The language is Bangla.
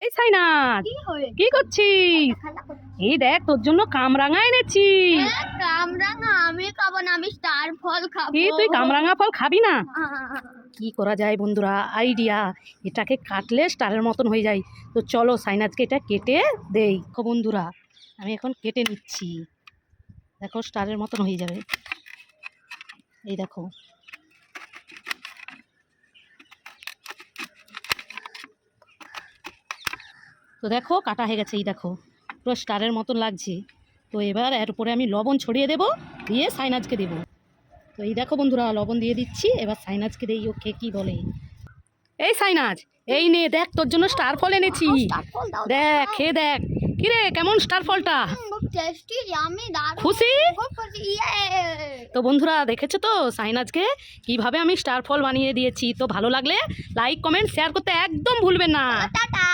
এই সাইনাজ কি করছিস? এই দেখ তোর জন্য কামরাঙা এনেছি। কামরাঙা আমি খাবো না, আমি স্টার ফল খাবো। কি তুই কামরাঙা ফল খাবি না? কি করা যায় বন্ধুরা, আইডিয়া, এটাকে কাটলে স্টারের মতন হয়ে যায়। তো চলো সাইনাজকে এটা কেটে দেই। বন্ধুরা আমি এখন কেটে নিচ্ছি, দেখো স্টারের মতন হয়ে যাবে। এই দেখো, তো দেখো কাটা হয়ে গেছে। এই দেখো পুরো স্টারের মতন লাগছে। তো এবার এর উপরে আমি লবণ ছড়িয়ে দেব, দিয়ে সাইনাজকে দেবো। তো এই দেখো বন্ধুরা লবণ দিয়ে দিচ্ছি, এবার সাইনাজকে দেই, ওকে কি বলে। এই সাইনাজ, এই নে দেখ তোর জন্য স্টার ফল এনেছি, দেখ খেয়ে দেখ। কিরে কেমন স্টার ফলটা? টেস্টি, ইয়ামি, দারুণ, খুশি? খুব খুশি, ইয়ে। তো বন্ধুরা দেখেছো তো সাইনাজকে কিভাবে আমি স্টার ফল বানিয়ে দিয়েছি। তো ভালো লাগলে লাইক কমেন্ট শেয়ার করতে একদম ভুলবেন না। টাটা।